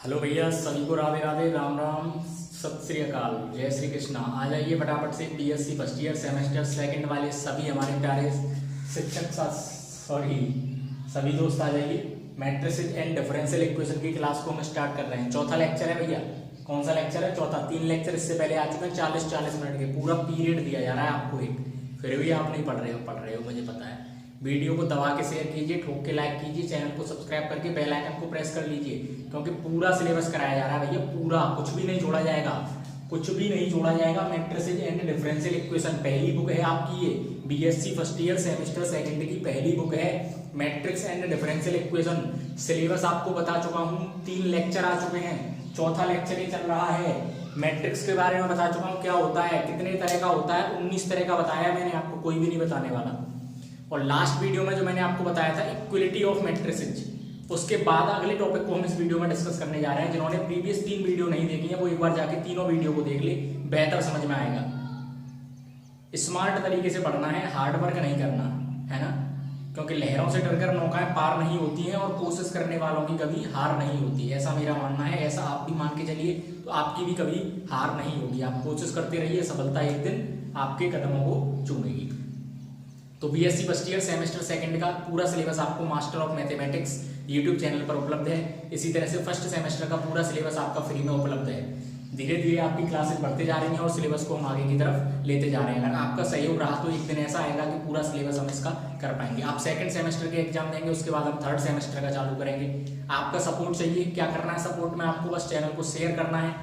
Hello भैया, सभी को राधे राधे, राम राम, सत श्री अकाल, जय श्री कृष्णा। आ जाइए फटाफट से BSc first year semester second वाले सभी हमारे प्यारे शिक्षक सभी दोस्त आ जाइए। मैट्रिसेस एंड डिफरेंशियल इक्वेशन की क्लास को हम स्टार्ट कर रहे हैं। चौथा लेक्चर है भैया। कौन सा लेक्चर है? चौथा। 3 लेक्चर इससे पहले आ चुके हैं, 40-40 मिनट के। पूरा पीरियड दिया जा रहा है आपको एक, फिर भी आप नहीं पढ़ रहे हो मुझे पता है। वीडियो को दबा के शेयर कीजिए, ठोक के लाइक कीजिए, चैनल को सब्सक्राइब करके बेल आइकन को प्रेस कर लीजिए, क्योंकि पूरा सिलेबस कराया जा रहा है भैया। पूरा, कुछ भी नहीं छोड़ा जाएगा, कुछ भी नहीं छोड़ा जाएगा। मैट्रिसेस एंड डिफरेंशियल इक्वेशन पहली बुक है आपकी, ये BSc first year semester second की पहली बुक है, matrix and differential equation. Syllabus आपको बता चुका हूँ, 3 लेक्चर आ चुके हैं, चौथा लेक्चर ही चल रहा है। मैट्रिक्स के बारे में बता चुका हूँ, क्या होता है, कितने तरह का होता है, 19 तरह का बताया मैंने आपको, कोई भी नहीं बताने वाला। और लास्ट वीडियो में जो मैंने आपको बताया था इक्वलिटी ऑफ मैट्रिसेस, उसके बाद अगले टॉपिक को हम इस वीडियो में डिस्कस करने जा रहे हैं। जिन्होंने प्रीवियस 3 वीडियो नहीं देखी है वो एक बार जाके तीनों वीडियो को देख ले, बेहतर समझ में आएगा। स्मार्ट तरीके से पढ़ना है, हार्ड वर्क नहीं करना है ना, क्योंकि लहरों से डरकर नौकाएं पार नहीं होती हैं और कोशिश करने वालों की कभी हार नहीं होती, ऐसा मेरा मानना है। ऐसा आप भी मान के चलिए तो आपकी भी कभी हार नहीं होगी। आप कोशिश करते रहिए, सफलता एक दिन आपके कदमों को चूमेगी। तो BSc first year semester second का पूरा सिलेबस आपको master of mathematics YouTube channel पर उपलब्ध है। इसी तरह से फर्स्ट सेमेस्टर का पूरा सिलेबस आपका फ्री में उपलब्ध है। धीरे धीरे आपकी क्लासेस बढ़ते जा रही हैं और सिलेबस को हम आगे की तरफ लेते जा रहे हैं। अगर आपका सहयोग रहा तो एक दिन ऐसा आएगा कि पूरा सिलेबस हम इसका कर पाएंगे। आप सेकंड सेमेस्टर के एग्जाम देंगे, उसके बाद हम थर्ड सेमेस्टर का चालू करेंगे। आपका सपोर्ट चाहिए। क्या करना है सपोर्ट में? आपको बस चैनल को शेयर करना है,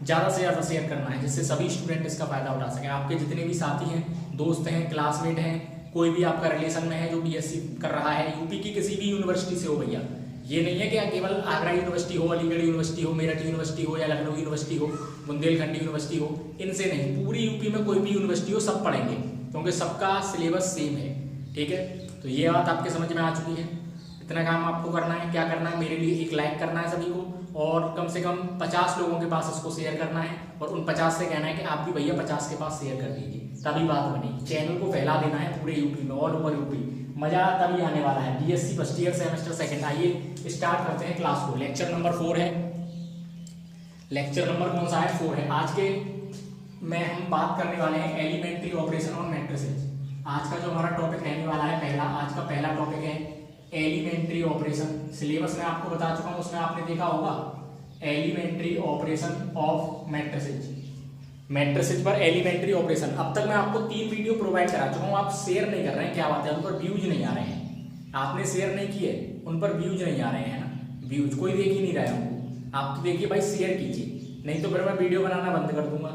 ज़्यादा से ज़्यादा शेयर करना है, जिससे सभी स्टूडेंट इसका फायदा उठा सकें। आपके जितने भी साथी हैं, दोस्त हैं, क्लासमेट हैं, कोई भी आपका रिलेशन में है जो बीएससी कर रहा है, यूपी की किसी भी यूनिवर्सिटी से हो भैया, ये नहीं है कि केवल आगरा यूनिवर्सिटी हो, अलीगढ़ यूनिवर्सिटी हो, मेरठ यूनिवर्सिटी हो या लखनऊ यूनिवर्सिटी हो, बुंदेलखंड यूनिवर्सिटी हो, इनसे नहीं, पूरी यूपी में कोई भी यूनिवर्सिटी हो, सब पढ़ेंगे, क्योंकि सबका सिलेबस सेम है। ठीक है, तो ये बात आपके समझ में आ चुकी है। इतना काम आपको करना है। क्या करना है? मेरे लिए एक लाइक करना है सभी को, और कम से कम 50 लोगों के पास इसको शेयर करना है, और उन 50 से कहना है कि आप भी भैया 50 के पास शेयर कर दीजिए, तभी बात बनी। चैनल को फैला देना है पूरे यूपी में, ऑल ओवर यूपी। मजा तभी आने वाला है। BSc first year semester second. आइए स्टार्ट करते हैं क्लास को। लेक्चर नंबर 4 है। लेक्चर नंबर कौन सा है? 4 है। आज के में हम बात करने वाले हैं एलिमेंट्री ऑपरेशन ऑन मैट्रिसेस। आज का जो हमारा टॉपिक रहने वाला है, आज का पहला टॉपिक है एलिमेंट्री ऑपरेशन। सिलेबस में आपको बता चुका हूं, उसमें आपने देखा होगा elementary operation of matrices. Matrices पर एलिमेंट्री ऑपरेशन। अब तक मैं आपको 3 वीडियो प्रोवाइड करा चुका हूं, आप शेयर नहीं कर रहे हैं, क्या बात है? उन पर व्यूज नहीं आ रहे हैं। आपने शेयर नहीं किए, उन पर व्यूज नहीं आ रहे हैं ना, व्यूज कोई देख ही नहीं रहा है उनको। आप तो देखिए भाई, शेयर कीजिए, नहीं तो फिर मैं वीडियो बनाना बंद कर दूंगा,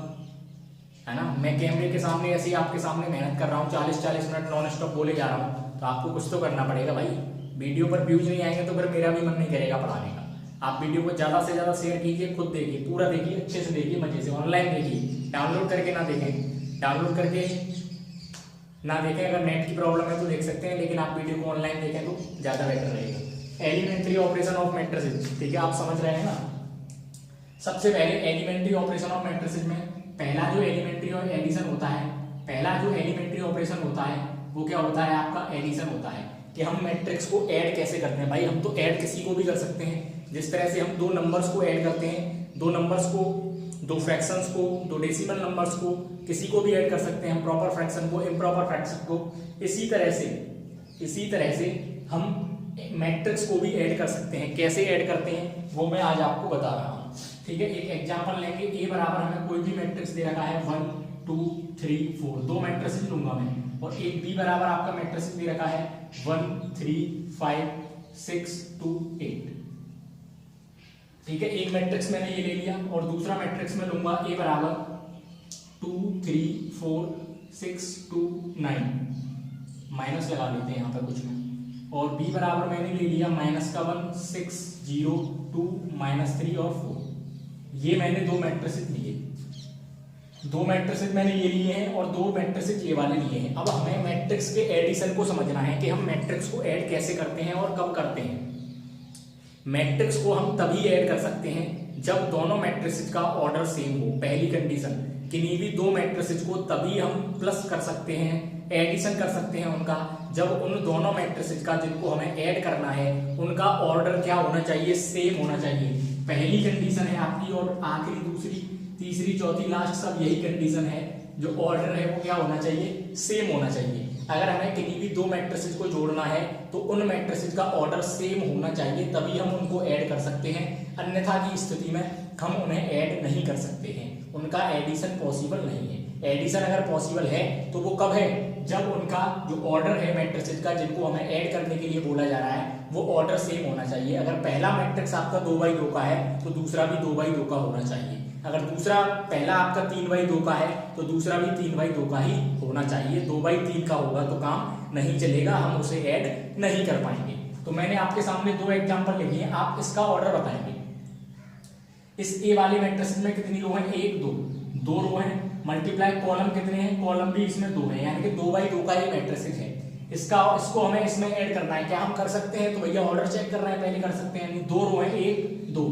है ना। मैं कैमरे के सामने ऐसे ही आपके सामने मेहनत कर रहा हूँ, 40-40 मिनट नॉन स्टॉप बोले जा रहा हूँ, तो आपको कुछ तो करना पड़ेगा भाई। वीडियो पर व्यूज नहीं आएंगे तो फिर मेरा भी मन नहीं करेगा पढ़ाने का। आप वीडियो को ज़्यादा से ज़्यादा शेयर कीजिए, खुद देखिए, पूरा देखिए, अच्छे से देखिए, मजे से। ऑनलाइन देखिए, डाउनलोड करके ना देखें, डाउनलोड करके ना देखें। अगर नेट की प्रॉब्लम है तो देख सकते हैं, लेकिन आप वीडियो को ऑनलाइन देखें तो ज़्यादा बेटर रहेगा। एलिमेंट्री ऑपरेशन ऑफ मैट्रिसेस, ठीक है, आप समझ रहे हैं ना। सबसे पहले एलिमेंट्री ऑपरेशन ऑफ मैट्रिसेस में पहला जो एलिमेंट्री और एडिशन होता है, पहला जो एलिमेंट्री ऑपरेशन होता है वो क्या होता है? आपका एडिशन होता है। कि हम मैट्रिक्स को ऐड कैसे करते हैं भाई? हम तो ऐड किसी को भी कर सकते हैं। जिस तरह से हम 2 नंबर्स को ऐड करते हैं, 2 नंबर्स को, 2 फ्रैक्शंस को, 2 डेसिमल नंबर्स को, किसी को भी ऐड कर सकते हैं हम, प्रॉपर फ्रैक्शन को, इम्प्रॉपर फ्रैक्शन को। इसी तरह से हम मैट्रिक्स को भी ऐड कर सकते हैं। कैसे ऐड करते हैं वो मैं आज आपको बता रहा हूँ। ठीक है, एक एग्जांपल लेंगे। ए बराबर हमें कोई भी मैट्रिक्स दे रखा है 1 2 3 4, 2 मैट्रिक्स लूंगा मैं, और एक बी बराबर आपका मैट्रिक्स दे रखा है 1 3 5 6 2 8। ठीक है, एक मैट्रिक्स मैंने ये ले लिया, और दूसरा मैट्रिक्स में लूंगा ए बराबर 2 3 4 6 2 9, माइनस लगा लेते हैं यहाँ पे कुछ में, और बी बराबर मैंने ले लिया -1 6 0 2 -3 और 4। ये मैंने 2 मैट्रिसेस लिए, 2 मैट्रिसेस मैंने ये लिए हैं और 2 मैट्रिसेस ये वाले लिए हैं। अब हमें मैट्रिक्स के एडिशन को समझना है कि हम मैट्रिक्स को ऐड कैसे करते हैं और कब करते हैं। मैट्रिक्स को हम तभी ऐड कर सकते हैं जब दोनों मैट्रिसेस का ऑर्डर सेम हो। पहली कंडीशन, किन्हीं भी 2 मैट्रिसेस को तभी हम प्लस कर सकते हैं, एडिशन कर सकते हैं उनका, जब उन दोनों मैट्रिसेस का जिनको हमें ऐड करना है उनका ऑर्डर क्या होना चाहिए? सेम होना चाहिए। पहली कंडीशन है आपकी, और आखिरी, दूसरी, तीसरी, चौथी, लास्ट सब यही कंडीशन है। जो ऑर्डर है वो क्या होना चाहिए, सेम होना चाहिए। अगर हमें किन्हीं भी दो मैट्रिसेस को जोड़ना है तो उन मैट्रिसेस का ऑर्डर सेम होना चाहिए, तभी हम उनको ऐड कर सकते हैं। अन्यथा की स्थिति में हम उन्हें ऐड नहीं कर सकते हैं, उनका एडिशन पॉसिबल नहीं है। एडिशन अगर पॉसिबल है तो वो कब है, जब उनका जो ऑर्डर है मैट्रिसेस का जिनको हमें ऐड करने के लिए बोला जा रहा है वो ऑर्डर सेम होना चाहिए। अगर पहला मैट्रिक्स आपका 2x2 का है तो दूसरा भी 2x2 का होना चाहिए। अगर दूसरा, पहला आपका 3x2 का है तो दूसरा भी 3x2 का ही होना चाहिए। 2x3 का होगा तो काम नहीं चलेगा, हम उसे ऐड नहीं कर पाएंगे। तो मैंने आपके सामने दो एग्जांपल लिखे हैं, आप इसका ऑर्डर बताएंगे। इस ए वाले मैट्रिक्स में कितनी रो है, 1 2, 2 रो है, मल्टीप्लाई कॉलम कितने हैं, कॉलम भी इसमें 2 है, यानी कि 2x2 का ये मैट्रिक्स है। इसको हमें इसमें ऐड करना है, क्या हम कर सकते हैं, तो भैया ऑर्डर चेक करना है, पहले कर सकते हैं। यानी 2 रो है, 1 2,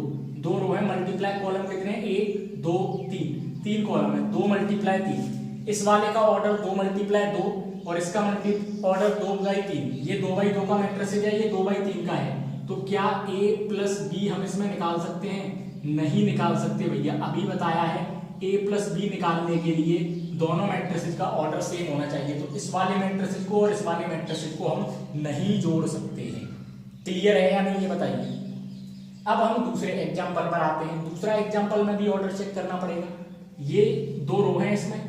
2 रो है, मल्टीप्लाई कॉलम कितने हैं, 1 2 3, 3 कॉलम है, 2 मल्टीप्लाई 3। इस वाले का ऑर्डर 2 मल्टीप्लाई 2 और इसका ऑर्डर 2x3। ये 2x2 का मैट्रिक्स है, ये 2x3 का है। तो क्या a प्लस बी हम इसमें निकाल सकते हैं, नहीं निकाल सकते भैया। अभी बताया है a प्लस बी निकालने के लिए दोनों मैट्रिसेस का ऑर्डर सेम होना चाहिए। तो इस वाले मैट्रिसेस को और इस वाले मैट्रिसेस को हम नहीं जोड़ सकते हैं। क्लियर है या नहीं, ये बताइए। अब हम दूसरे एग्जांपल पर आते हैं। दूसरा एग्जांपल में भी ऑर्डर चेक करना पड़ेगा। ये 2 रो हैं इसमें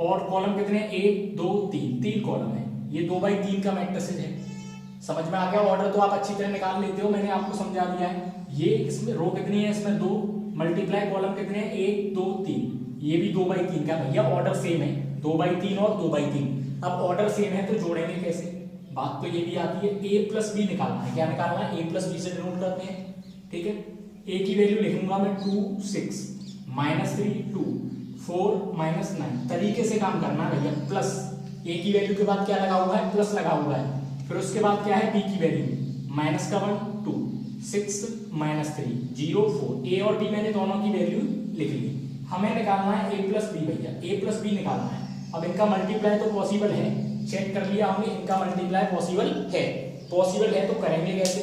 और कॉलम कितने हैं, 1 2 3, 3 कॉलम है। ये 2x3 का मैट्रिक्स है। समझ में आ गया, ऑर्डर तो आप अच्छी तरह निकाल लेते हो, मैंने आपको समझा दिया है। ये इसमें रो कितनी है, इसमें 2 मल्टीप्लाई कॉलम कितने हैं, 1 2 3, ये भी 2x3 का। भैया ऑर्डर सेम है, 2x3 और 2x3। अब ऑर्डर सेम है तो जोड़ेंगे कैसे, बात तो ये भी आती है। a प्लस बी निकालना है, क्या निकालना है, a प्लस बी से डिनोट करते हैं। ठीक है, a की वैल्यू लिखूंगा मैं 2 6 -3 2 4 -9। तरीके से काम करना है भैया। प्लस a की वैल्यू के बाद क्या लगा हुआ है, प्लस लगा हुआ है। फिर उसके बाद क्या है, b की वैल्यू, माइनस का 1 2 6 -3 0 4। a और b मैंने दोनों की वैल्यू लिख ली। हमें निकालना है a प्लस बी भैया, a प्लस बी निकालना है। अब इनका मल्टीप्लाई तो पॉसिबल है, चेक कर लिया हमने, इनका मल्टीप्लाई पॉसिबल है। पॉसिबल है तो करेंगे कैसे,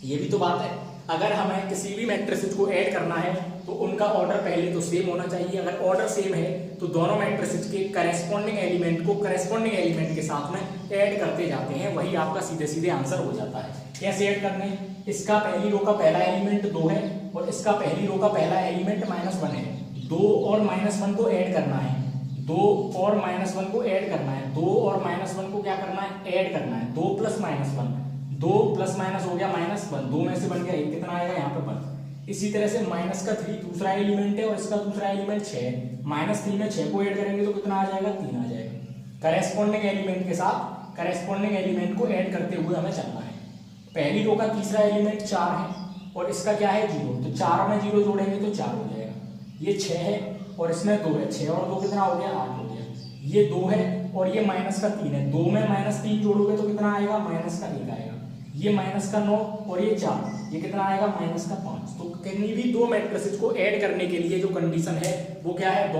ये भी तो बात है। अगर हमें किसी भी मैट्रिसेस को ऐड करना है तो उनका ऑर्डर पहले तो सेम होना चाहिए। अगर ऑर्डर सेम है तो दोनों मैट्रिसेस के करेस्पॉन्डिंग एलिमेंट को करेस्पॉन्डिंग एलिमेंट के साथ में ऐड करते जाते हैं, वही आपका सीधे सीधे आंसर हो जाता है। कैसे ऐड करने, इसका पहली रो का पहला एलिमेंट 2 है और इसका पहली रो का पहला एलिमेंट -1 है। 2 और -1 को ऐड करना है, 2 और -1 को ऐड करना है, 2 और -1 को क्या करना है, ऐड करना है। 2 + -1, 2 + माइनस हो गया -1, 2 में से बन गया 1, कितना आएगा यहाँ पे 1। इसी तरह से -3 दूसरा एलिमेंट है और इसका दूसरा एलिमेंट 6 है। -3 में 6 को ऐड करेंगे तो कितना आ जाएगा, 3 आ जाएगा। करेस्पॉन्डिंग एलिमेंट के साथ करेस्पॉन्डिंग एलिमेंट को ऐड करते हुए हमें चलना है। पहली रो का तीसरा एलिमेंट 4 है और इसका क्या है, 0। तो 4 में 0 जोड़ेंगे तो 4 हो जाएगा। ये 6 है और इसमें 2 है, 6 और 2 कितना हो गया, 8 हो गया। ये 2 है और ये -3 है, 2 में -3 जोड़ोगे तो कितना आएगा, -1 आएगा। ये -9 और ये 4, ये कितना आएगा, -5। तो किन्हीं भी दो मैट्रिसेस को ऐड करने के लिए जो कंडीशन है वो क्या है,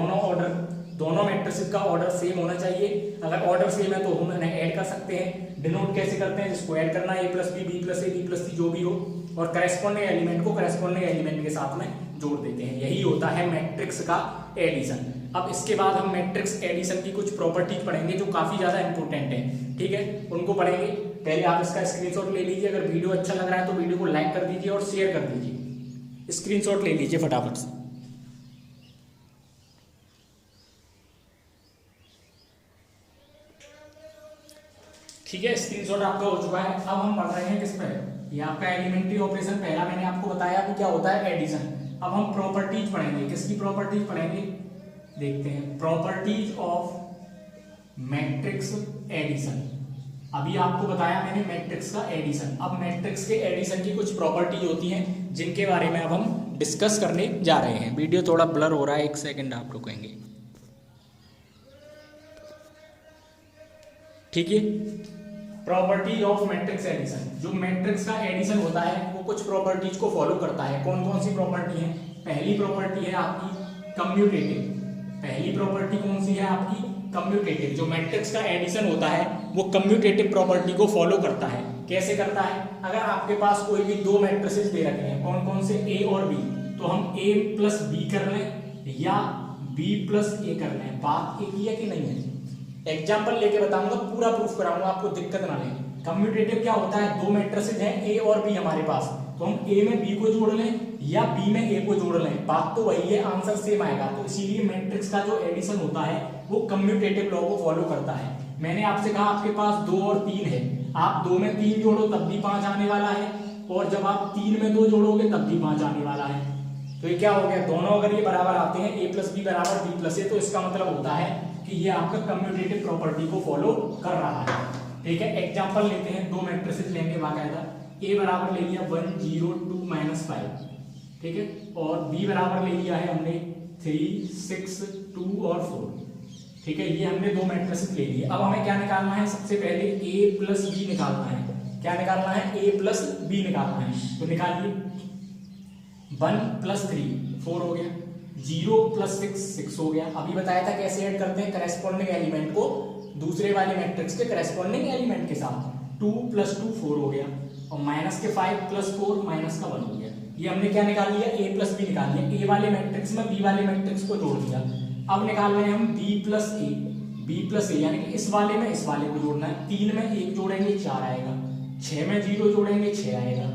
दोनों मैट्रिसेस का ऑर्डर सेम होना चाहिए। अगर ऑर्डर सेम है तो हम इन्हें ऐड कर सकते हैं। डिनोट कैसे करते हैं, जिसको ऐड करना है a + b, b + a, b + c जो भी हो, और करेस्पॉन्डिंग एलिमेंट को करेस्पॉन्डिंग एलिमेंट के साथ में जोड़ देते हैं। यही होता है मैट्रिक्स का एडिशन। अब इसके बाद हम मैट्रिक्स एडिशन की कुछ प्रॉपर्टीज पढ़ेंगे जो काफी ज्यादा इंपॉर्टेंट है। ठीक है, उनको पढ़ेंगे। पहले आप इसका स्क्रीनशॉट ले लीजिए। अगर वीडियो अच्छा लग रहा है तो वीडियो को लाइक कर दीजिए और शेयर कर दीजिए। स्क्रीनशॉट ले लीजिए फटाफट से। ठीक है, स्क्रीनशॉट आपका हो चुका है। अब हम पढ़ रहे हैं किस पर, ये आपका एलिमेंट्री ऑपरेशन। पहला मैंने आपको बताया कि क्या होता है, एडिशन। अब हम प्रॉपर्टीज पढ़ेंगे। किसकी प्रॉपर्टीज पढ़ेंगे, देखते हैं। Properties of matrix addition. अभी आपको बताया मैंने मैट्रिक्स का एडिशन। अब मैट्रिक्स के एडिशन की कुछ प्रॉपर्टीज होती हैं जिनके बारे में अब हम डिस्कस करने जा रहे हैं। वीडियो थोड़ा ब्लर हो रहा है, 1 सेकंड आप रुकेंगे। ठीक है, प्रॉपर्टी ऑफ मैट्रिक्स एडिशन। जो मैट्रिक्स का एडिशन होता है वो कुछ प्रॉपर्टीज को फॉलो करता है। कौन कौन सी प्रॉपर्टी है, पहली प्रॉपर्टी है आपकी कम्यूटेटिव। पहली प्रॉपर्टी कौन सी है आपकी, कम्यूटेटिव। जो मैट्रिक्स का एडिशन होता है वो कम्यूटेटिव प्रॉपर्टी को फॉलो करता है। कैसे करता है, अगर आपके पास कोई भी दो मैट्रिसेस दे रखे हैं, कौन कौन से, ए और बी, तो हम ए प्लस बी कर लें या बी प्लस ए कर लें, बात एक ही है कि नहीं है। एग्जाम्पल लेके बताऊंगा, पूरा प्रूफ कराऊंगा, आपको दिक्कत ना ले। कम्यूटेटिव क्या होता है, दो मैट्रिसेस हैं ए और बी हमारे पास, तो हम ए में बी को जोड़ लें या बी में ए को जोड़ लें, बात तो वही है, आंसर सेम आएगा। तो इसीलिए मैट्रिक्स का जो एडिशन होता है वो कम्यूटेटिव लॉ को फॉलो करता है। मैंने आपसे कहा आपके पास 2 और 3 है, आप 2 में 3 जोड़ो तब भी 5 आने वाला है, और जब आप 3 में 2 जोड़ोगे तब भी 5 आने वाला है। तो ये क्या हो गया, दोनों अगर ये बराबर आते हैं, ए प्लस बी बराबर बी प्लस ए, तो इसका मतलब होता है कि ये आपका कम्यूटेटिव प्रॉपर्टी को फॉलो कर रहा है। ठीक है, एग्जाम्पल लेते हैं, दो मैट्रिसेस लेंगे बाकायदा, ए बराबर ले लिया 1 0 2 -5, ठीक है, और बी बराबर ले लिया है हमने 3 6 2 और 4, ठीक है, ये हमने दो मैट्रिसेस ले लिए। अब हमें क्या निकालना है, सबसे पहले ए प्लस बी निकालना है। क्या निकालना है, ए प्लस बी निकालना है, तो निकालिए। 1 + 3 4 हो गया, 0 + 6 6 हो गया। अभी बताया था कैसे ऐड करते हैं, करेस्पॉन्डिंग एलिमेंट को दूसरे वाले मैट्रिक्स के करेस्पॉन्डिंग एलिमेंट के साथ। 2 + 2 4 हो गया, और माइनस के 5 + 4 माइनस का 1 हो गया। ये हमने क्या निकाल लिया, ए प्लस बी निकाल लिया, ए वाले मैट्रिक्स में बी वाले मैट्रिक्स को जोड़ दिया। अब निकाल रहे हैं हम बी प्लस ए, यानी कि इस वाले में इस वाले को जोड़ना है। 3 में 1 जोड़ेंगे 4 आएगा, 6 में 0 जोड़ेंगे 6 आएगा,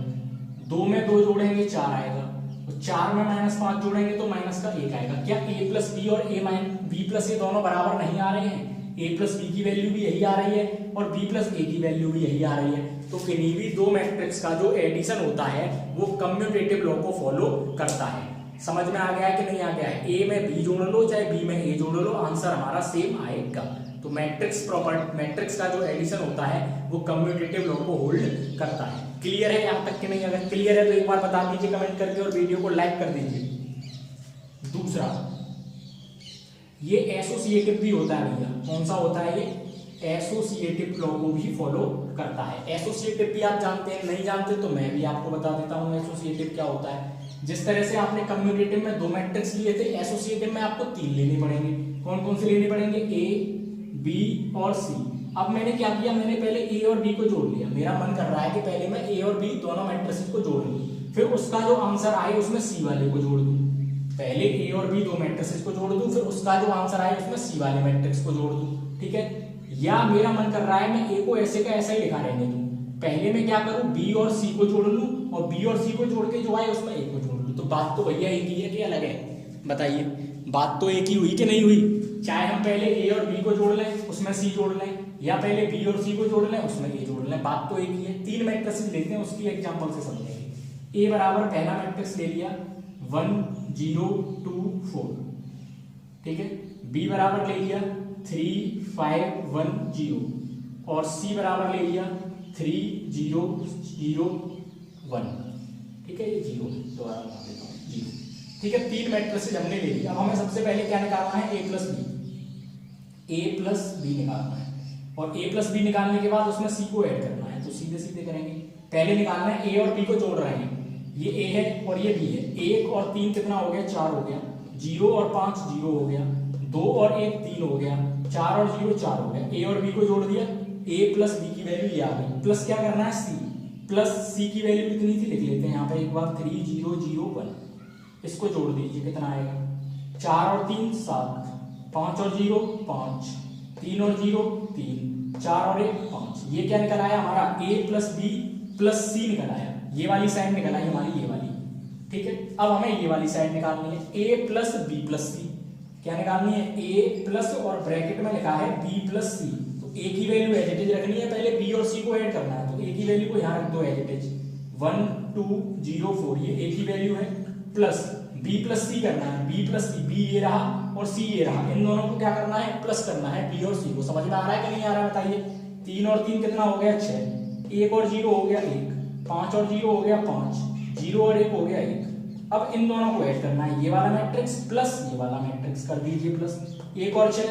2 में 2 जोड़ेंगे 4 आएगा, और 4 में -5 जोड़ेंगे तो माइनस का 1 आएगा। क्या ए प्लस बी और बी प्लस ए दोनों बराबर नहीं आ रहे हैं, ए प्लस बी की वैल्यू भी यही आ रही है और बी प्लस ए की वैल्यू भी यही आ रही है। तो किन्हीं भी दो मैट्रिक्स का जो एडिशन होता है वो कम्यूटेटिव लॉ को फॉलो करता है। समझ में आ गया है कि नहीं आ गया है, ए में बी जोड़ लो चाहे बी में ए जोड़ लो, आंसर हमारा सेम आएगा। तो मैट्रिक्स का जो एडिशन होता है वो कम्यूटेटिव लॉ को होल्ड करता है। क्लियर है यहाँ तक कि नहीं? अगर क्लियर है तो एक बार बता दीजिए कमेंट करके और वीडियो को लाइक कर दीजिए। दूसरा, ये एसोसिएटिव भी होता है भैया। कौन सा होता है ये? एसोसिएटिव लॉ को भी फॉलो करता है। एसोसिएटिव भी आप जानते हैं, नहीं जानते तो मैं भी आपको बता देता हूँ एसोसिएटिव क्या होता है। जिस तरह से आपने कम्यूटेटिव में दो मैट्रिक्स लिए थे, एसोसिएटिव में आपको 3 लेने पड़ेंगे। कौन कौन से लेने पड़ेंगे? ए, बी और सी। अब मैंने क्या किया, मैंने पहले ए और बी को जोड़ लिया। मेरा मन कर रहा है कि पहले मैं ए और बी दोनों मैट्रिक्स को जोड़ लूं, फिर उसका जो आंसर आए उसमें सी वाले को जोड़ दूं। पहले ए और बी दो मैट्रिक्स को जोड़ दूं, फिर उसका जो आंसर आए उसमें सी वाले मैट्रिक्स को जोड़ दूं। ठीक है, या मेरा मन कर रहा है मैं ए को ऐसे का ऐसा ही लिखा रहने दूं। पहले मैं क्या करूं, बी और सी को जोड़ लूं और बी और सी को जोड़ के जो आए उसमें ए को जोड़ लूं। तो बात तो भैया एक ही है कि अलग है? बताइए, बात तो एक ही हुई कि नहीं हुई? चाहे हम पहले ए और बी को जोड़ लें उसमें सी जोड़ लें, या पहले बी और सी को जोड़ लें उसमें ए जोड़ लें, बात तो एक ही है। 3 मैट्रिक्स लेते हैं, उसकी एग्जांपल से समझेंगे। ए बराबर पहला मैट्रिक्स ले लिया 1 0 2 4, ठीक है। बी बराबर ले लिया 3 5 1 0 और सी बराबर ले लिया 3 0 0 1, ठीक है। ये 0 दोबारा बता देता हूँ, 0, ठीक है। 3 मैट्रिक्स हमने ले लिया। अब हमें सबसे पहले क्या निकालना है? ए प्लस बी निकालना है, और ए प्लस बी निकालने के बाद उसमें सी को ऐड करना है। तो सीधे सीधे करेंगे। पहले निकालना है, ए और बी को जोड़ रहे हैं, ये ए है और ये बी है। 1 और 3 कितना हो गया? 4 हो गया। 0 और 5 0 हो गया। 2 और 1 3 हो गया। 4 और 0 4 हो गया। ए और बी को जोड़ दिया, ए प्लस बी की वैल्यू ये आ गई। प्लस क्या करना है? सी। प्लस सी की वैल्यू कितनी थी लिख लेते हैं यहाँ पे एक बार, 3 0 0 1। इसको जोड़ दीजिए, कितना आएगा? 4 और 3 7, 5 और 0 5, 3 और 0 3, 4 और 1 5। ये क्या निकल आया हमारा? ए प्लस बी प्लस सी निकल आया। ये वाली साइड निकल आई हमारी, ये वाली, ठीक है। अब हमें ये वाली साइड निकालनी है, ए प्लस बी प्लस सी। क्या निकालनी है? ए प्लस और ब्रैकेट में लिखा है बी प्लस सी। तो ए की वैल्यू एज इट इज रखनी है, पहले बी और सी को ऐड करना है। तो ए की वैल्यू को यहाँ रख दो एज इट इज, 1 2 0 4, ये ए की वैल्यू है। प्लस बी प्लस सी करना है, बी प्लस सी, बी ये रहा और सी ये रहा, इन दोनों को क्या करना है? प्लस करना है बी और सी को। समझ में आ रहा है कि नहीं आ रहा है? बताइए। 3 और 3 कितना हो गया? 6, 1 और 0 हो गया 1, 5 और 0 हो गया 5, 0 और 1 हो गया 1। अब इन दोनों को ऐड करना है, ये वाला मैट्रिक्स प्लस ये वाला मैट्रिक्स कर दीजिए प्लस। 1 और 6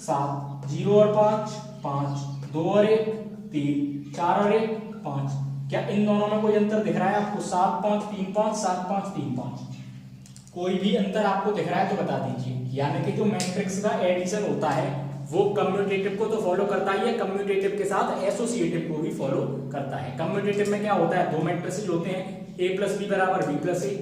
7, 0 और 5 5, 2 और 1 3, 4 और 1 5। क्या इन दोनों में कोई अंतर दिख रहा है आपको? 7 5 3 5, 7 5 3 5। कोई भी अंतर आपको दिख रहा है तो बता दीजिए। यानी कि जो मैट्रिक्स का एडिशन होता है वो कम्यूटेटिव को तो फॉलो करता ही है, कम्यूटेटिव के साथ एसोसिएटिव को भी फॉलो करता है। कम्यूटेटिव में क्या होता है, दो मैट्रिसेस होते हैं, ए प्लस बी बराबर बी प्लस ए,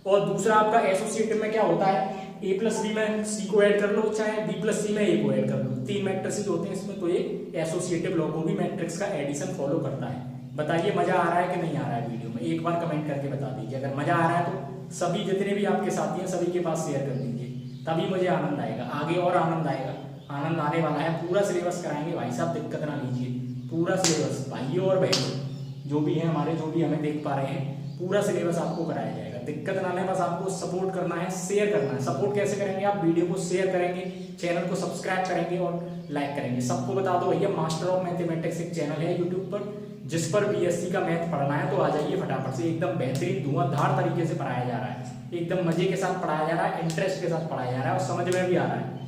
और दूसरा आपका एसोसिएटिव में क्या होता है, ए प्लस बी में सी को ऐड कर लो, चाहे बी प्लस सी में ए को ऐड कर लो, तीन मैट्रिसेस होते हैं इसमें, तो ये एसोसिएटिव लॉ को भी मैट्रिक्स का एडिशन फॉलो करता है। बताइए मजा आ रहा है कि नहीं आ रहा है वीडियो में, एक बार कमेंट करके बता दीजिए। अगर मजा आ रहा है तो सभी जितने भी आपके साथी हैं सभी के पास शेयर कर दीजिए, तभी मुझे आनंद आएगा, आगे और आनंद आएगा, आनंद आने वाला है। पूरा सिलेबस कराएंगे भाई साहब, दिक्कत ना लीजिए, पूरा सिलेबस भाइयों और बहनों जो भी हैं हमारे, जो भी हमें देख पा रहे हैं, पूरा सिलेबस आपको कराया जाएगा, दिक्कत ना आने, बस आपको सपोर्ट करना है, शेयर करना है। सपोर्ट कैसे करेंगे आप, वीडियो को शेयर करेंगे, चैनल को सब्सक्राइब करेंगे और लाइक करेंगे। सबको बता दो भैया मास्टर ऑफ मैथमेटिक्स एक चैनल है यूट्यूब पर, जिस पर बीएससी का मैथ पढ़ना है तो आ जाइए फटाफट से, एकदम बेहतरीन धुआंधार तरीके से पढ़ाया जा रहा है, एकदम मजे के साथ पढ़ाया जा रहा है, इंटरेस्ट के साथ पढ़ाया जा रहा है और समझ में भी आ रहा है।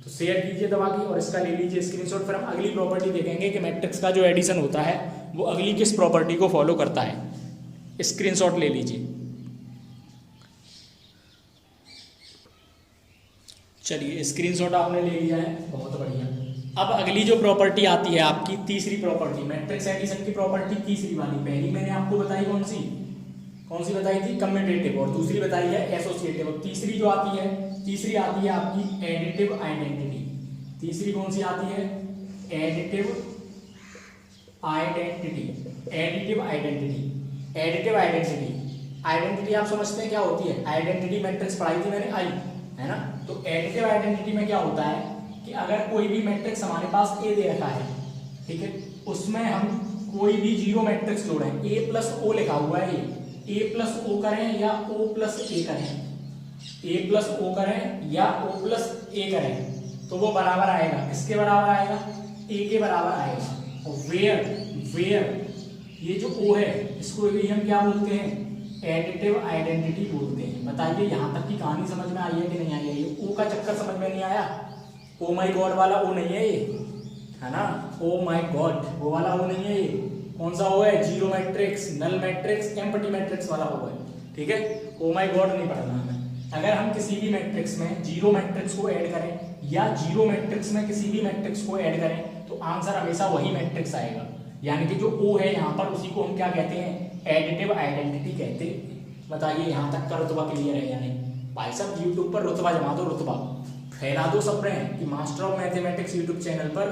तो शेयर कीजिए दबा के और इसका ले लीजिए स्क्रीनशॉट। फिर हम अगली प्रॉपर्टी देखेंगे कि मैट्रिक्स का जो एडिशन होता है वो अगली किस प्रॉपर्टी को फॉलो करता है, स्क्रीनशॉट ले लीजिए। चलिए स्क्रीनशॉट आपने ले लिया है, बहुत बढ़िया। अब अगली जो प्रॉपर्टी आती है आपकी तीसरी प्रॉपर्टी, मैट्रिक्स एडिशन की प्रॉपर्टी तीसरी वाली। पहली मैंने आपको बताई कौन सी बताई थी, कम्यूटेटिव, और दूसरी बताई है एसोसिएटिव, और तीसरी जो आती है, तीसरी आती है आपकी एडिटिव आइडेंटिटी। तीसरी कौन सी आती है, additive identity. Additive identity, additive identity, identity आप समझते हैं क्या होती है, आइडेंटिटी मैट्रिक्स पढ़ाई थी मैंने, आई है ना। तो एडिटिव आइडेंटिटी में क्या होता है कि अगर कोई भी मैट्रिक्स हमारे पास ए दे रखा है, ठीक है, उसमें हम कोई भी जीरो मैट्रिक्स जोड़ें, ए प्लस ओ लिखा हुआ है, ए प्लस ओ करें या ओ प्लस ए करें, ए प्लस ओ करें या ओ प्लस ए करें, तो वो बराबर आएगा, किसके बराबर आएगा, ए के बराबर आएगा। और वेयर ये जो ओ है इसको भी हम क्या बोलते हैं, एडिटिव आइडेंटिटी बोलते हैं। बताइए यहाँ तक की कहानी समझ में आई है कि नहीं आई है, ये ओ का चक्कर समझ में नहीं आया, ओ माई गॉड वाला ओ नहीं है ये, है ना, ओ माई गॉड वो वाला ओ नहीं है ये, कौन सा ओ है, zero matrix, null matrix, empty matrix वाला ओ है, ठीक है, ओ माई गॉड नहीं पढ़ना हमें। अगर हम किसी भी मैट्रिक्स में जीरो मैट्रिक्स को ऐड करें या जीरो मैट्रिक्स में किसी भी मैट्रिक्स को ऐड करें तो आंसर हमेशा वही मैट्रिक्स आएगा, यानी कि जो ओ है यहाँ पर उसी को हम क्या कहते हैं, एडिटिव आइडेंटिटी कहते हैं। बताइए यहाँ तक का रुतबा क्लियर है या नहीं भाई साहब, यूट्यूब पर रुतबा जमा दो, रुतबा फैला दो सब में कि master of mathematics YouTube channel पर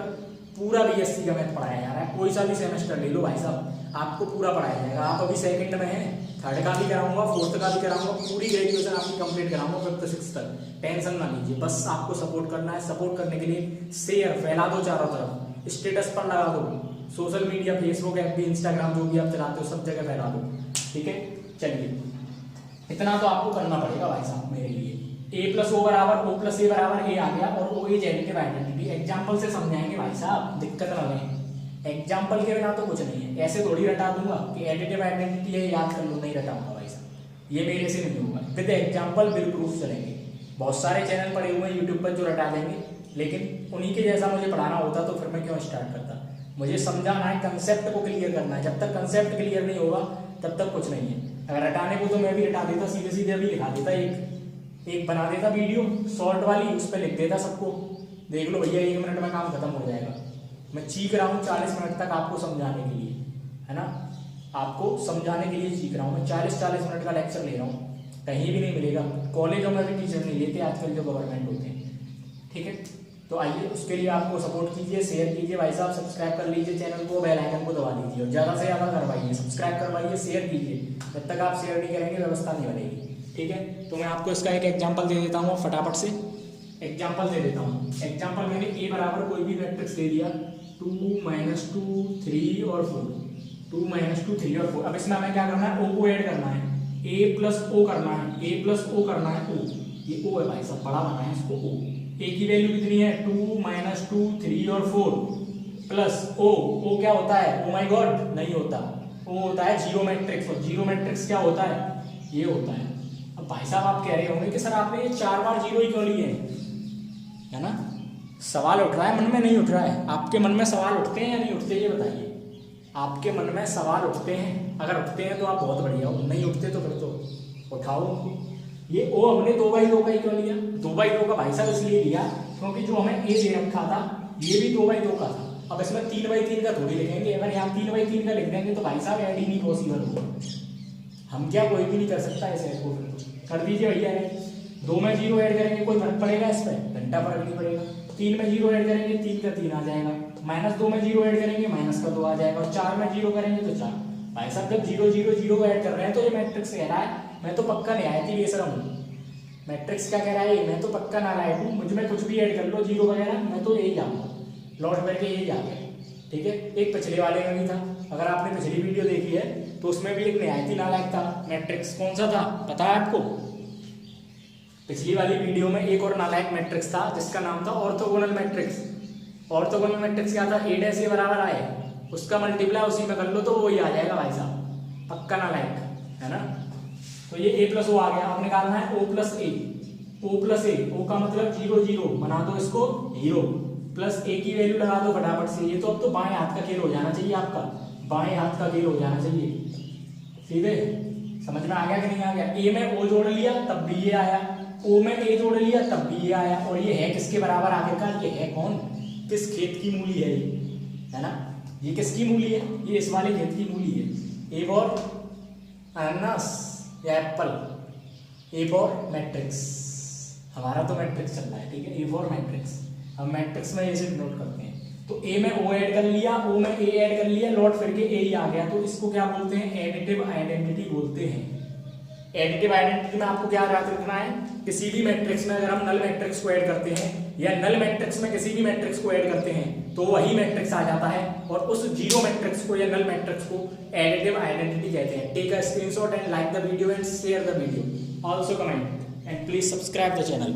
पूरा बीएससी का मैथ पढ़ाया जा रहा है। कोई सा भी सेमेस्टर ले लो भाई साहब, आपको पूरा पढ़ाया जाएगा। आप अभी सेकंड में हैं, थर्ड का भी कराऊंगा, फोर्थ का भी कराऊंगा, पूरी ग्रेजुएशन आपकी कंप्लीट कराऊंगा, फिफ्थ सिक्स्थ तक, टेंशन ना लीजिए। बस आपको सपोर्ट करना है, सपोर्ट करने के लिए शेयर फैला दो चारों तरफ, स्टेटस पर लगा दो, social media Facebook FB Instagram जो भी आप चलाते हो सब जगह फैला दो, ठीक है। चलिए इतना तो आपको करना पड़ेगा भाई साहब मेरे लिए। ए प्लस ओ बराबर ओ प्लस ए बराबर ए आ गया, और O is additive identity. Example से समझाएंगे भाई साहब, दिक्कत ना लें, एग्जाम्पल के बिना तो कुछ नहीं है, ऐसे थोड़ी रटा दूंगा कि एडिटिव आइडेंटिटी है याद कर लो, नहीं रटाऊंगा भाई साहब, ये मेरे से नहीं होगा। विद एग्जाम्पल विद प्रूफ चलेंगे। बहुत सारे चैनल पड़े हुए हैं यूट्यूब पर जो रटा देंगे, लेकिन उन्हीं के जैसा मुझे पढ़ाना होता तो फिर मैं क्यों स्टार्ट करता। मुझे समझाना है, कंसेप्ट को क्लियर करना है, जब तक कंसेप्ट क्लियर नहीं होगा तब तक कुछ नहीं है। अगर रटाने को तो मैं भी रटा देता, सीधे सीधे अभी लिखा देता, एक बना देता वीडियो शॉर्ट वाली, उस पर लिख देता सबको, देख लो भैया 1 मिनट में काम खत्म हो जाएगा। मैं चीख रहा हूँ 40 मिनट तक आपको समझाने के लिए, है ना, आपको समझाने के लिए सीख रहा हूँ मैं, 40 मिनट का लेक्चर ले रहा हूँ, कहीं भी नहीं मिलेगा। कॉलेजों में भी टीचर नहीं लेते आजकल जो गवर्नमेंट होते हैं, ठीक है। तो आइए उसके लिए आपको सपोर्ट कीजिए, शेयर कीजिए भाई साहब, सब्सक्राइब कर लीजिए चैनल को, बेल आइकन को दबा लीजिए और ज़्यादा से ज़्यादा करवाइए, सब्सक्राइब करवाइए, शेयर कीजिए। जब तक आप शेयर नहीं करेंगे व्यवस्था नहीं बनेगी, ठीक है। तो मैं आपको इसका एक एग्जाम्पल दे देता हूँ, फटाफट से एग्जाम्पल दे देता हूँ। एग्जाम्पल मैंने ए बराबर कोई भी मैट्रिक्स दे दिया, 2 - 2 3 और 4, 2 - 2 3 और 4। अब इसमें हमें क्या करना है, ओ को ऐड करना है, ए प्लस ओ करना है, ए प्लस ओ करना है, ओ, ये ओ है भाई साहब, बड़ा बनाना है इसको, ओ। ए की वैल्यू कितनी है, 2 - 2 3 और 4 प्लस ओ, ओ क्या होता है, ओ माई गॉड नहीं होता, ओ होता है जीरो मैट्रिक्स, और जीरो मैट्रिक्स क्या होता है, ये होता है। अब भाई साहब आप कह रहे होंगे कि सर आपने ये 4 बार जीरो ही क्यों लिए हैं, है ना, सवाल उठ रहा है मन में, नहीं उठ रहा है, आपके मन में सवाल उठते हैं या नहीं उठते, ये बताइए। आपके मन में सवाल उठते हैं, अगर उठते हैं तो आप बहुत बढ़िया हो, नहीं उठते तो फिर तो उठाओ उनको। ये ओ हमने 2/2 का ही क्यों लिया, 2/2 का भाई साहब इसलिए लिया क्योंकि जो हमें ए दे रखा था ये भी 2/2 का था। अब इसमें 3/3 का थोड़ी लिखेंगे, अगर यहाँ 3/3 का लिख देंगे तो भाई साहब ऐड ही नहीं पॉसिबल होगा। हम क्या, कोई भी नहीं कर सकता ऐसे ऐड को। फिर कर दीजिए भैया ऐड। 2 में 0 ऐड करेंगे, कोई फर्क पड़ेगा इस पर? घंटा फर्क नहीं पड़ेगा। 3 में 0 ऐड करेंगे, 3 का 3 आ जाएगा। -2 में 0 ऐड करेंगे, -2 आ जाएगा। और 4 में 0 करेंगे तो 4। भाई साहब जब 0 0 0 को ऐड कर रहे हैं तो ये मैट्रिक्स कह रहा है, मैं तो पक्का नहीं आया थी बेशरम हूँ। मैट्रिक्स क्या कह रहा है, मैं तो पक्का नालायक हूँ, मुझ में कुछ भी ऐड कर लो 0 वगैरह, मैं तो यही जाऊँगा, लौट करके यही आ गया। ठीक है, एक पिछले वाले में भी था, अगर आपने पिछली वीडियो देखी है तो उसमें भी एक निहायती नालायक था मैट्रिक्स। कौन सा था पता है आपको? पिछली वाली वीडियो में एक और नालायक मैट्रिक्स था जिसका नाम था ऑर्थोगोनल मैट्रिक्स। ऑर्थोगोनल मैट्रिक्स क्या था? a' बराबर आए, उसका मल्टीप्लाई उसी में कर लो तो वही आ जाएगा भाई साहब, पक्का नालायक है ना। तो ये a+o आ गया, आपने निकालना है o + a। o का मतलब 0 0 बना दो इसको 0, प्लस a की वैल्यू लगा दो फटाफट से। ये तो अब तो बाएं हाथ का खेल हो जाना चाहिए आपका, बाएं हाथ का खेल हो जाना चाहिए। सीधे समझ में आ गया कि नहीं आ गया? a में o जोड़ लिया तब भी ये आया, o में a जोड़ लिया तब भी ये आया। और ये है किसके बराबर आखिरकार? ये है कौन? किस खेत की मूली है ये, है ना? ये किसकी मूली है? ये इस वाले खेत की मूली है। ए फॉर अनानास या एप्पल, ए फॉर मैट्रिक्स। हमारा तो मैट्रिक्स चल रहा है, ठीक है, ए फॉर मैट्रिक्स। हम मैट्रिक्स में ये सिर्फ नोट करते हैं। तो ए में o ऐड कर लिया, o में a ऐड कर लिया, लौट फिर के a ही आ गया। तो इसको क्या बोलते हैं? एडिटिव आइडेंटिटी बोलते हैं। एडिटिव आइडेंटिटी में आपको क्या याद रखना है? किसी भी मैट्रिक्स में अगर हम नल मैट्रिक्स को ऐड करते हैं या नल मैट्रिक्स में किसी भी मैट्रिक्स को ऐड करते हैं तो वही मैट्रिक्स आ जाता है, और उस जीरो मैट्रिक्स को या नल मैट्रिक्स को एडिटिव आइडेंटिटी कहते हैं। Take a screenshot and like the video and share the video, also comment and please subscribe the channel.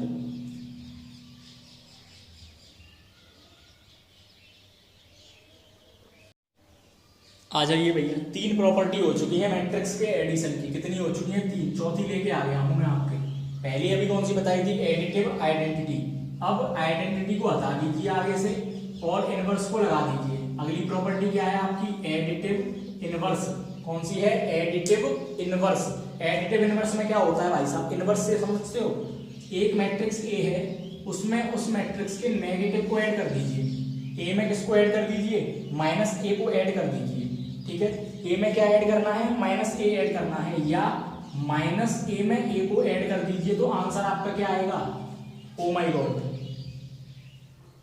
आ जाइए भैया, 3 प्रॉपर्टी हो चुकी है मैट्रिक्स के एडिशन की। कितनी हो चुकी है? 3। चौथी लेके आ गया हूं मैं आपके। पहली अभी कौन सी बताई थी? Additive identity. अब आइडेंटिटी को हटा दीजिए आगे से और इनवर्स को लगा दीजिए। अगली प्रॉपर्टी क्या है आपकी? Additive inverse. कौन सी है? Additive inverse. एडिटिव इनवर्स में क्या होता है भाई साहब? इनवर्स से समझते हो, एक मैट्रिक्स ए है, उसमें उस मैट्रिक्स के नेगेटिव को ऐड कर दीजिए। ए में किसको ऐड कर दीजिए? -a को ऐड कर दीजिए। ठीक है, a में क्या ऐड करना है? -a ऐड करना है, या -a में a को ऐड कर दीजिए। तो आंसर आपका क्या आएगा? ओ माई गॉड।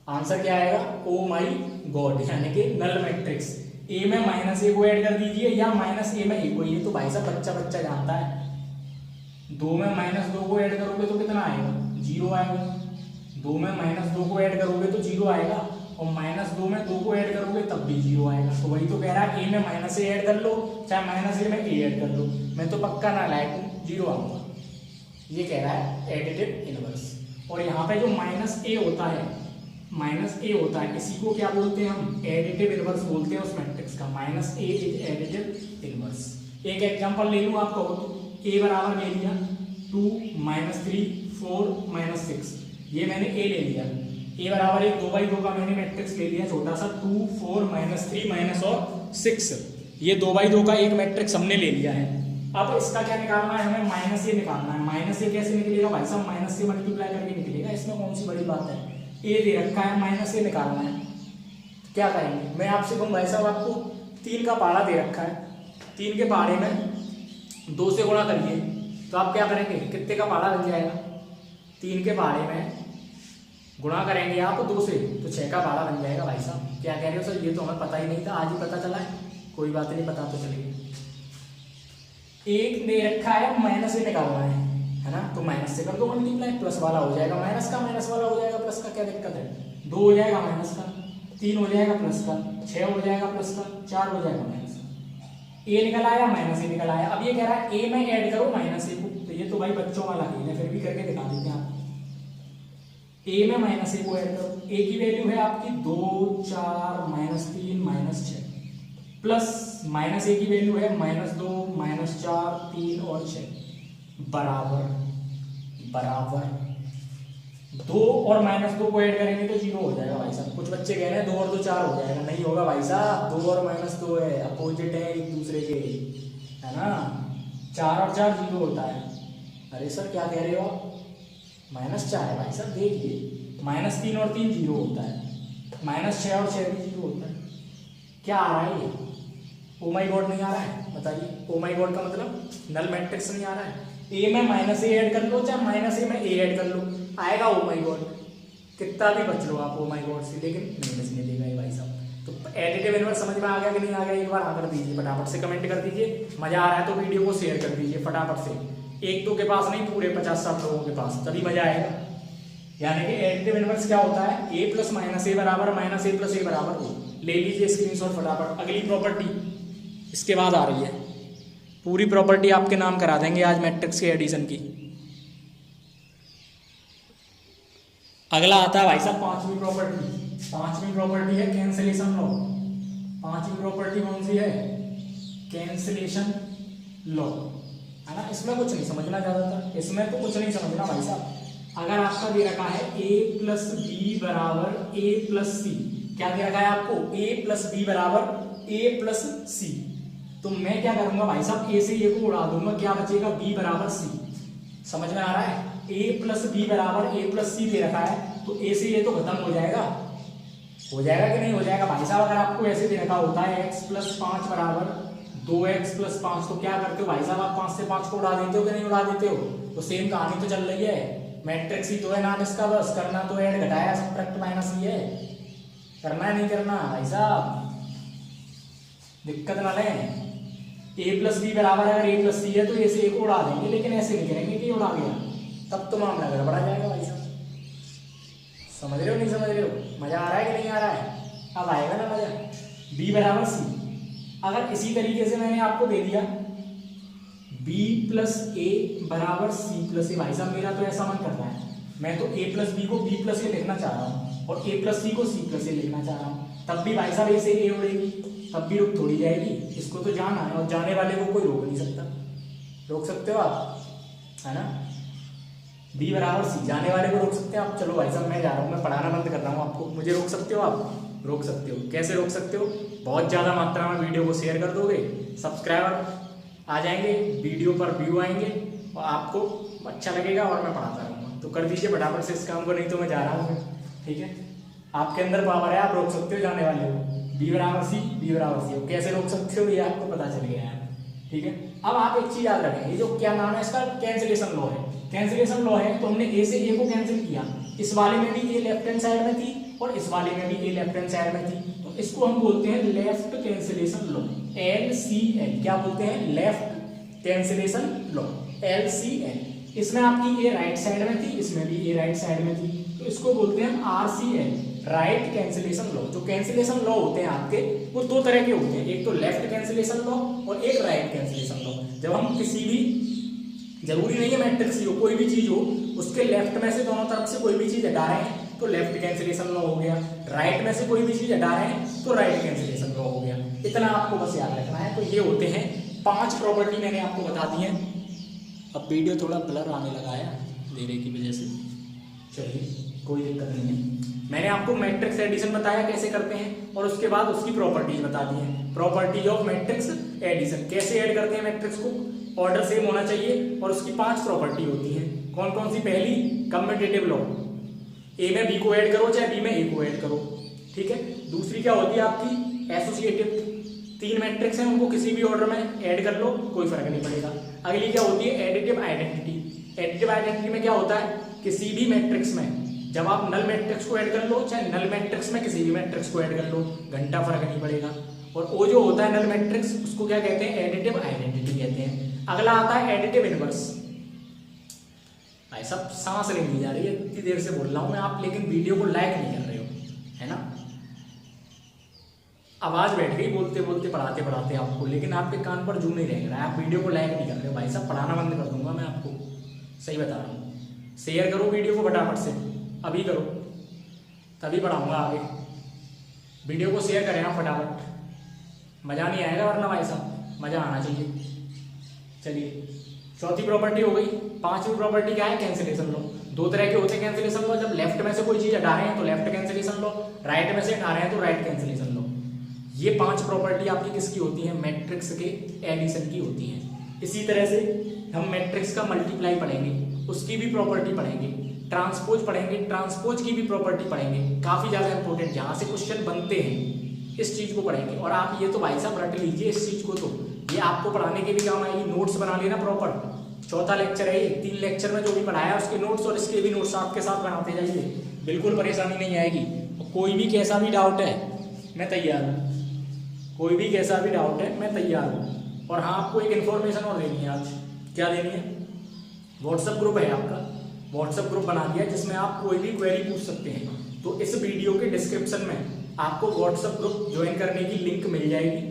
आंसर क्या आएगा? ओ माई गॉड, यानी कि नल मैट्रिक्स। a में -a को ऐड कर दीजिए या -a में a को। ये तो भाई साहब बच्चा बच्चा जानता है। 2 में -2 को ऐड करोगे तो कितना आएगा? 0 आएगा। 2 में -2 को ऐड करोगे तो 0 आएगा, और -2 में 2 को ऐड करोगे तब भी 0 आएगा। तो वही तो कह रहा है, a में -a ऐड कर लो चाहे -a में a ऐड कर लो, मैं तो पक्का नालायक हूँ, 0 आऊंगा। ये कह रहा है एडिटिव इनवर्स। और यहाँ पे जो -a होता है, इसी को क्या बोलते हैं हम? एडिटिव इनवर्स बोलते हैं उस मैट्रिक्स का। -a is additive inverse. एक एग्जांपल ले लूँ आपको, a बराबर ले लिया 2 -3 4 -6, ये मैंने a ले लिया। a बराबर 2/2 का मैंने मैट्रिक्स ले लिया, छोटा सा 2 4 -3 और 6, ये 2/2 का एक मैट्रिक्स हमने ले लिया है। अब इसका क्या निकालना है हमें? -a निकालना है। -a कैसे निकलेगा भाई साहब? -a मल्टीप्लाई करके निकलेगा, इसमें कौन सी बड़ी बात है? a दे रखा है, -a निकालना है, क्या करेंगे? मैं आपसे कहूँ भाई साहब, आपको 3 का पहाड़ा दे रखा है, 3 के पहाड़े में 2 से गुणा करिए, तो आप क्या करेंगे? कितने का पहाड़ा बन जाएगा? 3 के पहाड़े में गुणा करेंगे आप 2 से तो 6 का पहाड़ा बन जाएगा। भाई साहब क्या कह रहे हो सर? ये तो हमें पता ही नहीं था, आज ही पता चला है। कोई बात नहीं, पता तो चलेगी। एक दे रखा है, -a निकालना है ना, तो माइनस से कर दो मल्टीप्लाई, प्लस वाला हो जाएगा माइनस का, माइनस वाला हो जाएगा प्लस का, क्या दिक्कत है? 2 हो जाएगा माइनस का, 3 हो जाएगा प्लस का, 6 हो जाएगा प्लस का, 4 हो जाएगा माइनस का। ए निकल आया, -a निकल आया। अब ये कह रहा है ए में ऐड करो -a को, तो ये तो भाई बच्चों वाला खेल है, फिर भी करके दिखा देते हैं आप। ए में -a को ऐड करो, ए की वैल्यू है आपकी 2 4 -3 -6, प्लस -a की वैल्यू है -2 -4 3 और 6, बराबर 2 और -2 को ऐड करेंगे तो 0 हो जाएगा भाई साहब। कुछ बच्चे कह रहे हैं 2 और 2 4 हो जाएगा, नहीं होगा भाई साहब, 2 और -2 है, अपोजिट है एक दूसरे के, है ना। 4 और 4 0 होता है। अरे सर क्या कह रहे हो आप? -4 है भाई साहब, देखिए -3 और 3 0 होता है, -6 और 6 भी 0 होता है। क्या आ रहा है ये? ओ माई गॉड नहीं आ रहा है, बताइए। ओ माई गॉड का मतलब नल मैट्रिक्स नहीं आ रहा है। ए में -a ऐड कर लो, चाहे -a में a ऐड कर लो, आएगा ओ माई गॉड। कितना भी बच लो आप ओ माई गॉड से, लेकिन नहीं बचने देगा ये भाई साहब। तो एडिटिव इनवर्स समझ में आ गया कि नहीं आ गया? एक बार हाँ कर दीजिए, फटाफट से कमेंट कर दीजिए। मजा आ रहा है तो वीडियो को शेयर कर दीजिए फटाफट से, एक दो के पास नहीं, पूरे 50-60 लोगों के पास, तभी मजा आएगा। यानी कि एडिटिव इनवर्स क्या होता है? a + -a बराबर -a + a बराबर हो। ले लीजिए स्क्रीनशॉट फटाफट। अगली प्रॉपर्टी इसके बाद आ रही है, पूरी प्रॉपर्टी आपके नाम करा देंगे आज मैट्रिक्स के एडिशन की। अगला आता है भाई साहब पांचवी प्रॉपर्टी। पांचवी प्रॉपर्टी है कैंसिलेशन लॉ। पांचवी प्रॉपर्टी कौन सी है? कैंसिलेशन लॉ, है ना। इसमें कुछ नहीं समझना ज्यादातर, इसमें तो कुछ नहीं समझना भाई साहब। अगर आपका दे रखा है a + b बराबर a + c, क्या दे रखा है आपको? a + b बराबर a + c, तो मैं क्या करूंगा भाई साहब? a से a को उड़ा दूंगा, क्या बचेगा? b बराबर c। समझ में आ रहा है? a + b बराबर a + c दे रखा है, तो a से a तो खत्म हो जाएगा। हो जाएगा कि नहीं हो जाएगा भाई साहब? अगर आपको ऐसे दे रखा होता है x + 5 बराबर 2x + 5, तो क्या करते हो भाई साहब? आप 5 से 5 को उड़ा देते हो कि नहीं उड़ा देते हो? तो सेम कहानी तो चल रही है, मैट्रिक्स ही तो है नाम इसका, बस करना तो ऐड घटाया सब्ट्रैक्ट माइनस ही है। करना है नहीं करना भाई साहब, दिक्कत ना लें। a + b बराबर अगर a + c है तो a से a को उड़ा देंगे, लेकिन ऐसे नहीं करेंगे कि उड़ा गया, तब तो मामला गड़बड़ा जाएगा भाई साहब। समझ रहे हो नहीं समझ रहे हो? मजा आ रहा है कि नहीं आ रहा है? अब आएगा ना मजा। b बराबर c, अगर इसी तरीके से मैंने आपको दे दिया b + a बराबर c + a, भाई साहब मेरा तो ऐसा मन कर रहा है, मैं तो a + b को b + a लिखना चाह रहा हूँ और a + c को c + a लिखना चाह रहा हूँ, तब भी भाई साहब a से a उड़ेगी, तब भी रुक थोड़ी जाएगी। इसको तो जाना है और जाने वाले को कोई रोक नहीं सकता। रोक सकते हो आप, है ना। b बराबर c, जाने वाले को रोक सकते हैं आप। चलो भाई साहब मैं जा रहा हूँ, मैं पढ़ाना बंद कर रहा हूँ आपको। मुझे रोक सकते हो आप? रोक सकते हो। कैसे रोक सकते हो? बहुत ज़्यादा मात्रा में वीडियो को शेयर कर दोगे, सब्सक्राइबर आ जाएंगे, वीडियो पर व्यू आएंगे और आपको अच्छा लगेगा और मैं पढ़ाता रहूँगा। तो कर दीजिए फटाफट से इस काम को, नहीं तो मैं जा रहा हूँ। ठीक है, आपके अंदर पावर है, आप रोक सकते हो जाने वाले को। b बराबर c, b बराबर c, कैसे रोक सकते हो ये आपको पता चल गया है। ठीक है, अब आप एक चीज याद रखें, ये जो क्या नाम है इसका? कैंसिलेशन लॉ है। कैंसिलेशन लॉ है तो हमने a से a को कैंसिल किया, इस वाले में भी a लेफ्ट हैंड साइड में थी और इस वाले में भी a लेफ्ट हैंड साइड में थी, तो इसको हम बोलते हैं लेफ्ट कैंसिलेशन लॉ, LCL। क्या बोलते हैं? Left cancellation law, LCL। इसमें आपकी a राइट साइड में थी, इसमें भी a राइट साइड में थी, तो इसको बोलते हैं RCL, राइट कैंसिलेशन लॉ। जो कैंसिलेशन लॉ होते हैं आपके वो दो तरह के होते हैं, एक तो लेफ्ट कैंसिलेशन लॉ और एक राइट कैंसिलेशन लॉ। जब हम किसी भी, जरूरी नहीं है मैट्रिक्स ही हो, कोई भी चीज हो, उसके लेफ्ट में से दोनों तरफ से कोई भी चीज हटा रहे हैं तो लेफ्ट कैंसिलेशन लॉ हो गया, राइट में से कोई भी चीज हटा रहे हैं तो राइट कैंसिलेशन लॉ हो गया। इतना आपको बस याद रखना है। तो ये होते हैं 5 प्रॉपर्टी, मैंने आपको बता दी है। अब वीडियो थोड़ा ब्लर आने लगा है अंधेरे की वजह से, चलिए कोई दिक्कत नहीं है। मैंने आपको मैट्रिक्स एडिशन बताया कैसे करते हैं और उसके बाद उसकी प्रॉपर्टीज बता दी हैं। प्रॉपर्टीज ऑफ मैट्रिक्स एडिशन, कैसे ऐड करते हैं मैट्रिक्स को, ऑर्डर सेम होना चाहिए और उसकी 5 प्रॉपर्टी होती हैं। कौन कौन सी? पहली कम्यूटेटिव लॉ, ए में बी को ऐड करो चाहे बी में ए को ऐड करो। ठीक है, दूसरी क्या होती है आपकी? एसोसिएटिव, 3 मैट्रिक्स हैं उनको किसी भी ऑर्डर में ऐड कर लो, कोई फर्क नहीं पड़ेगा। अगली क्या होती है? Additive identity. एडिटिव आइडेंटिटी में क्या होता है? किसी भी मैट्रिक्स में जब आप नल मैट्रिक्स को ऐड कर लो चाहे नल मैट्रिक्स में किसी भी मैट्रिक्स को ऐड कर लो, घंटा फर्क नहीं पड़ेगा। और वो जो होता है नल मैट्रिक्स, उसको क्या कहते हैं? एडिटिव आइडेंटिटी कहते हैं। अगला आता है एडिटिव इनवर्स। भाई सब सांस नहीं ली जा रही है, इतनी देर से बोल रहा हूं मैं आप, लेकिन वीडियो को लाइक नहीं कर रहे हो, है ना। आवाज बैठ गई बोलते बोलते पढ़ाते पढ़ाते आपको, लेकिन आपके कान पर जू नहीं रह रहा है, आप वीडियो को लाइक नहीं कर रहे हो। भाई साहब पढ़ाना बंद कर दूंगा मैं आपको, सही बता रहा हूँ। शेयर करो वीडियो को फटाफट से, अभी करो तभी पढ़ाऊंगा आगे। वीडियो को शेयर करें आप फटाफट, मजा नहीं आएगा वरना भाई साहब, मजा आना चाहिए। चलिए चौथी प्रॉपर्टी हो गई। 5वीं प्रॉपर्टी क्या है? Cancellation law. 2 तरह के होते हैं कैंसिलेशन लॉ, जब लेफ्ट में से कोई चीज हटा रहे हैं तो लेफ्ट कैंसिलेशन लॉ, राइट में से हटा रहे हैं तो राइट कैंसिलेशन लॉ। ये 5 प्रॉपर्टी आपकी किसकी होती है? मैट्रिक्स के एडिशन की होती है। इसी तरह से हम मैट्रिक्स का मल्टीप्लाई पढ़ेंगे, उसकी भी प्रॉपर्टी पढ़ेंगे। ट्रांसपोज पढ़ेंगे, ट्रांसपोज की भी प्रॉपर्टी पढ़ेंगे, काफी ज्यादा इंपॉर्टेंट, जहां से क्वेश्चन बनते हैं इस चीज को पढ़ेंगे। और आप ये तो भाई साहब रट लीजिए इस चीज को, तो ये आपको पढ़ाने के भी काम आएगी। नोट्स बना लेना प्रॉपर, चौथा लेक्चर है ये, 3 लेक्चर में जो भी पढ़ाया उसके नोट्स और इसके भी नोट्स आपके साथ बनाते जाइए, बिल्कुल परेशानी नहीं आएगी। कोई भी कैसा भी डाउट है मैं तैयार हूँ, कोई भी कैसा भी डाउट है मैं तैयार हूँ। और हाँ, आपको एक इन्फॉर्मेशन और देनी है आज। क्या देनी है? व्हाट्सएप ग्रुप है आपका, व्हाट्सएप ग्रुप बना दिया जिसमें आप कोई भी क्वेरी पूछ सकते हैं। तो इस वीडियो के डिस्क्रिप्शन में आपको व्हाट्सएप ग्रुप ज्वाइन करने की लिंक मिल जाएगी,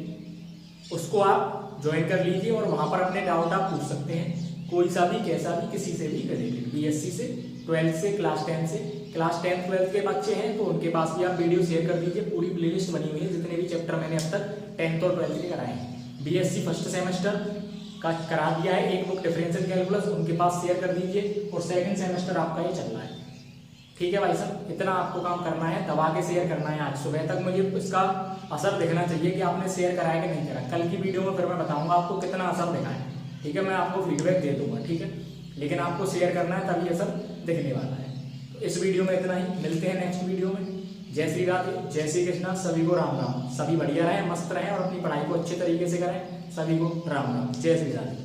उसको आप ज्वाइन कर लीजिए और वहां पर अपने डाउट आप पूछ सकते हैं, कोई सा भी कैसा भी, किसी से भी रिलेटेड, बीएससी से, 12th से, क्लास 10 से। क्लास 10 12th के बच्चे हैं तो उनके पास भी आप वीडियो शेयर कर दीजिए। पूरी प्लेलिस्ट बनी हुई है, जितने भी चैप्टर मैंने अब तक 10th और 12th के कराए हैं। बीएससी फर्स्ट सेमेस्टर का करा दिया है एक बुक डिफरेंशियल कैलकुलस, उनके पास शेयर कर दीजिए। और सेकंड सेमेस्टर आपका ये चल रहा है। ठीक है भाई साहब, इतना आपको काम करना है, दबा के शेयर करना है। आज सुबह तक मुझे इसका असर दिखना चाहिए कि आपने शेयर कराया कि नहीं करा। कल की वीडियो में फिर मैं बताऊंगा आपको कितना असर दिखा है। ठीक है, मैं आपको फीडबैक दे दूंगा। ठीक है, लेकिन आपको शेयर करना है तभी असर दिखने वाला है। तो इस वीडियो में इतना ही, मिलते हैं नेक्स्ट वीडियो में। जय श्री राधे, जय श्री कृष्णा, सभी को राम राम। सभी बढ़िया रहें, मस्त रहें और अपनी पढ़ाई को अच्छे तरीके से करें। सभी को राम राम, जय श्री राधे।